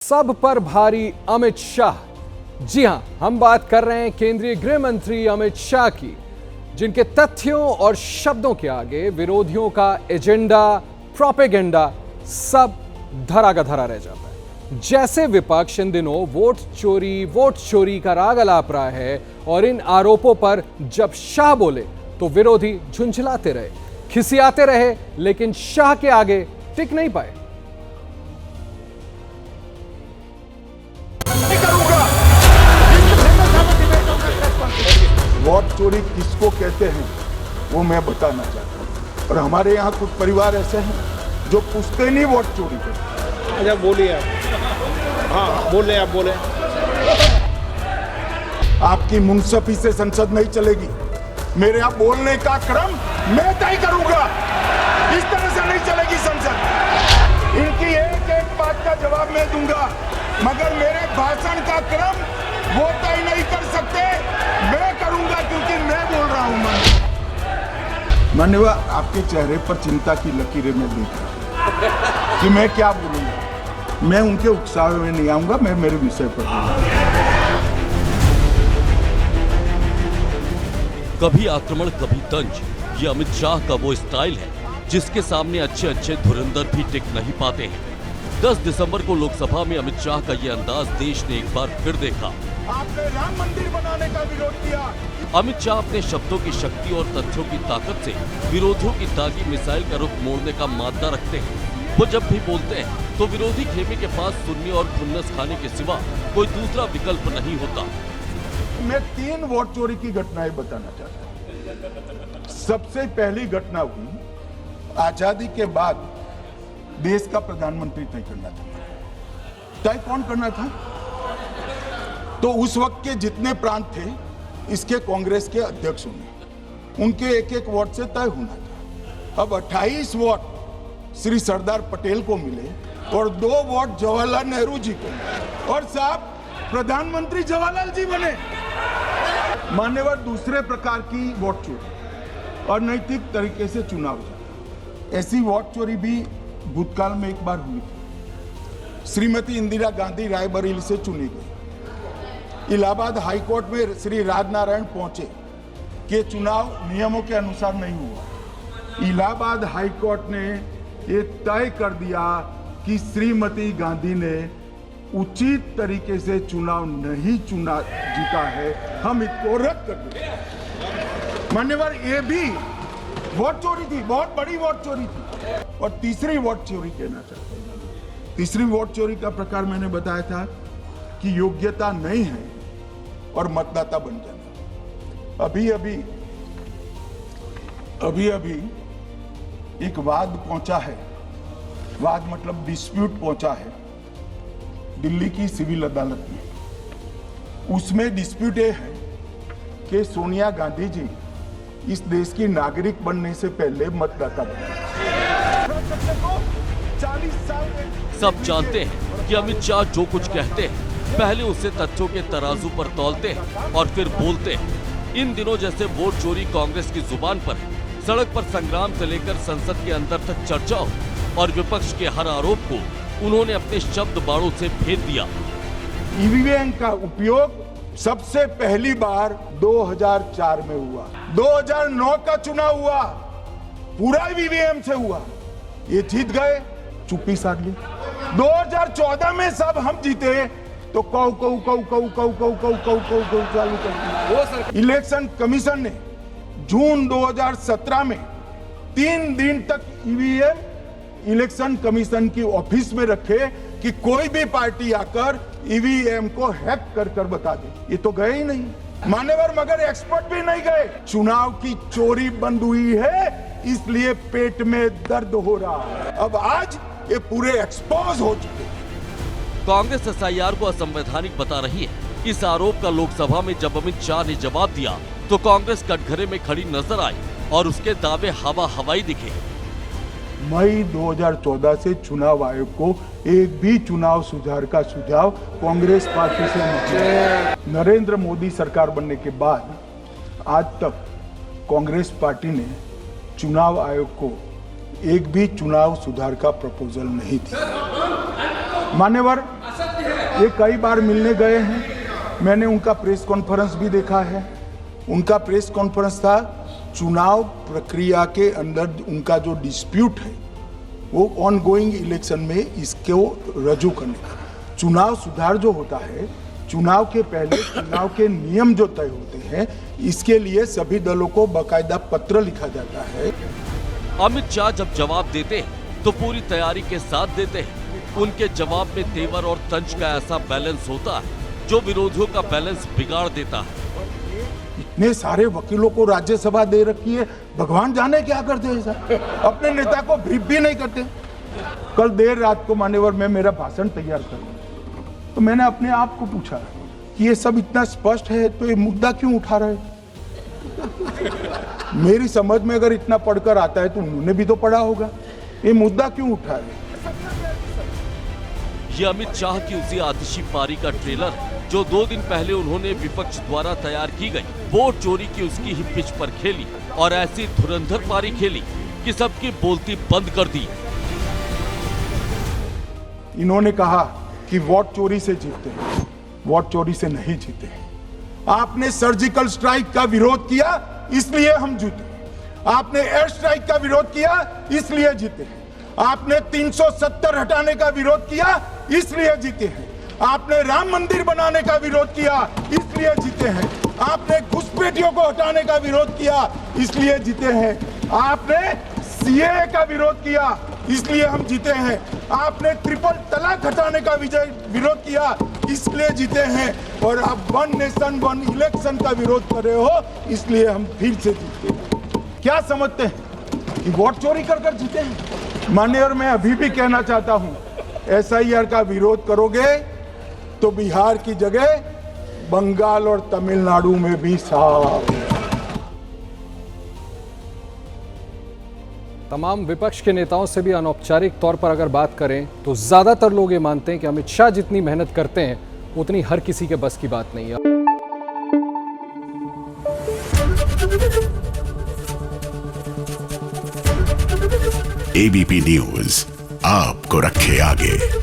सब पर भारी अमित शाह। जी हां, हम बात कर रहे हैं केंद्रीय गृह मंत्री अमित शाह की, जिनके तथ्यों और शब्दों के आगे विरोधियों का एजेंडा, प्रोपेगेंडा सब धरा का धरा रह जाता है। जैसे विपक्ष इन दिनों वोट चोरी का राग अलाप रहा है और इन आरोपों पर जब शाह बोले तो विरोधी झुंझलाते रहे, खिसियाते रहे, लेकिन शाह के आगे टिक नहीं पाए। वोट चोरी किसको कहते हैं वो मैं बताना चाहता हूँ। और हमारे यहाँ कुछ परिवार ऐसे हैं जो पूछते नहीं वोट चोरी करते। अच्छा बोलिए आप। हाँ बोले आप बोले। आपकी मुंसफी से संसद नहीं चलेगी। मेरे यहाँ बोलने का क्रम मैं तय करूंगा। इस तरह से नहीं चलेगी संसद। इनकी एक एक बात का जवाब मैं दूंगा, मगर मेरे भाषण का क्रम वो तय नहीं कर सकते, मैं करूंगा, क्योंकि मैं बोल रहा हूं। मान्यवर, आपके चेहरे पर चिंता की लकीरें मैं देख रहा हूं कि मैं क्या बोलूंगा। मैं उनके उकसावे में नहीं आऊंगा, मैं मेरे विषय पर कभी आक्रमण कभी तंज, ये अमित शाह का वो स्टाइल है जिसके सामने अच्छे अच्छे धुरंधर भी टिक नहीं पाते हैं। 10 दिसंबर को लोकसभा में अमित शाह का ये अंदाज देश ने एक बार फिर देखा। आपने राम मंदिर बनाने का विरोध किया। अमित शाह अपने शब्दों की शक्ति और तथ्यों की ताकत से विरोधियों की दागी मिसाइल का रुख मोड़ने का मादा रखते हैं। वो जब भी बोलते हैं तो विरोधी खेमे के पास सुनने और खुन्नस खाने के सिवा कोई दूसरा विकल्प नहीं होता। मैं 3 वोट चोरी की घटनाएं बताना चाहता हूं। सबसे पहली घटना हुई आजादी के बाद देश का प्रधानमंत्री तय करना था। तय कौन करना था? तो उस वक्त के जितने प्रांत थे इसके कांग्रेस के अध्यक्ष होंगे, उनके एक एक वोट से तय होना था। अब 28 वोट श्री सरदार पटेल को मिले और 2 वोट जवाहरलाल नेहरू जी को, और साहब प्रधानमंत्री जवाहरलाल जी बने। मान्यवर, दूसरे प्रकार की वोट चोरी और नैतिक तरीके से चुनाव जीता, ऐसी वोट चोरी भी भूतकाल में एक बार हुई थी। श्रीमती इंदिरा गांधी रायबरेली से चुनी गई। इलाहाबाद हाईकोर्ट में श्री राजनारायण पहुंचे कि चुनाव नियमों के अनुसार नहीं हुआ। इलाहाबाद हाईकोर्ट ने ये तय कर दिया कि श्रीमती गांधी ने उचित तरीके से चुनाव नहीं जीता है, हम इसको रद्द कर दें। मान्यवर, ये भी वोट चोरी थी, बहुत बड़ी वोट चोरी थी। और तीसरी वोट चोरी कहना चाहता हूं। तीसरी वोट चोरी का प्रकार मैंने बताया था कि योग्यता नहीं है और मतदाता बन जाना। अभी एक वाद पहुंचा है, वाद मतलब डिस्प्यूट पहुंचा है दिल्ली की सिविल अदालत में। उसमें डिस्प्यूट ये है कि सोनिया गांधी जी इस देश की नागरिक बनने से पहले मतदाता बने। सब जानते हैं कि अमित शाह जो कुछ कहते हैं पहले उसे तथ्यों के तराजू पर तौलते हैं और फिर बोलते हैं। इन दिनों जैसे वोट चोरी कांग्रेस की जुबान पर है, सड़क पर संग्राम से लेकर संसद के अंदर तक चर्चा हो और विपक्ष के हर आरोप को उन्होंने अपने शब्द बाणों से भेद दिया। ईवीएम का उपयोग सबसे पहली बार 2004 में हुआ। 2009 का चुनाव हुआ, पूरा ईवीएम से हुआ, ये जीत गए, चुप्पी साध ली। 2014 में सब हम जीते तो कौ चालू कर दी। इलेक्शन कमीशन ने जून 2017 में 3 दिन तक ईवीएम इलेक्शन कमीशन की ऑफिस में रखे कि कोई भी पार्टी आकर ईवीएम को हैक कर बता दे। ये तो गए ही नहीं मान्यवर, मगर एक्सपर्ट भी नहीं गए। चुनाव की चोरी बंद हुई है, इसलिए पेट में दर्द हो रहा है। अब आज ये पूरे एक्सपोज हो चुके हैं। कांग्रेस एसआईआर को असंवैधानिक बता रही है। इस आरोप का लोकसभा में जब अमित शाह ने जवाब दिया तो कांग्रेस कटघरे में खड़ी नजर आई और उसके दावे हवाई दिखे। मई 2014 से चुनाव आयोग को एक भी चुनाव सुधार का सुझाव कांग्रेस पार्टी से नहीं। नरेंद्र मोदी सरकार बनने के बाद आज तक कांग्रेस पार्टी ने चुनाव आयोग को एक भी चुनाव सुधार का प्रपोजल नहीं दिया। मान्यवर, ये कई बार मिलने गए हैं, मैंने उनका प्रेस कॉन्फ्रेंस भी देखा है। उनका प्रेस कॉन्फ्रेंस था चुनाव प्रक्रिया के अंदर उनका जो डिस्प्यूट है वो ऑन गोइंग इलेक्शन में इसको रजू करने का। चुनाव सुधार जो होता है, चुनाव के पहले चुनाव के नियम जो तय होते हैं, इसके लिए सभी दलों को बाकायदा पत्र लिखा जाता है। अमित शाह जब जवाब देते हैं तो पूरी तैयारी के साथ देते हैं। उनके जवाब में तेवर और तंज का ऐसा बैलेंस होता है जो विरोधियों का बैलेंस बिगाड़ देता है। इतने सारे वकीलों को राज्यसभा दे रखी है, भगवान जाने क्या करते हैं सर। अपने नेता को ब्रीफ भी नहीं करते। कल देर रात को मान्यवर में मेरा भाषण तैयार कर, तो मैंने अपने आप को पूछा कि ये सब इतना स्पष्ट है तो ये मुद्दा क्यों उठा रहे। मेरी समझ में अगर इतना पढ़कर आता है तो उन्होंने भी तो पढ़ा होगा, ये मुद्दा क्यों उठा रहे। ये अमित शाह की उसी आतिशी पारी का ट्रेलर है जो 2 दिन पहले उन्होंने विपक्ष द्वारा तैयार की गई वोट चोरी की उसकी ही पिच पर खेली और ऐसी धुरंधर पारी खेली कि सबकी बोलती बंद कर दी। इन्होंने कहा कि वोट चोरी से जीतते हैं, वोट चोरी से नहीं जीते हैं। आपने सर्जिकल स्ट्राइक का विरोध किया इसलिए हम जीते। आपने एयर स्ट्राइक का विरोध किया इसलिए जीते हैं। आपने 370 हटाने का विरोध किया इसलिए जीते हैं। आपने राम मंदिर बनाने का विरोध किया इसलिए जीते हैं। आपने घुसपैठियों को हटाने का विरोध किया इसलिए जीते हैं। आपने सीएए का विरोध किया इसलिए हम जीते हैं। आपने ट्रिपल तलाक हटाने का विरोध किया इसलिए जीते हैं। और आप 1 नेशन 1 इलेक्शन का विरोध कर रहे हो इसलिए हम फिर से जीते हैं। क्या समझते हैं कि वोट चोरी कर जीते हैं। माननीय, और मैं अभी भी कहना चाहता हूं, एसआईआर का विरोध करोगे तो बिहार की जगह बंगाल और तमिलनाडु में भी साफ। तमाम विपक्ष के नेताओं से भी अनौपचारिक तौर पर अगर बात करें तो ज्यादातर लोग ये मानते हैं कि अमित शाह जितनी मेहनत करते हैं उतनी हर किसी के बस की बात नहीं है। एबीपी न्यूज आपको रखे आगे।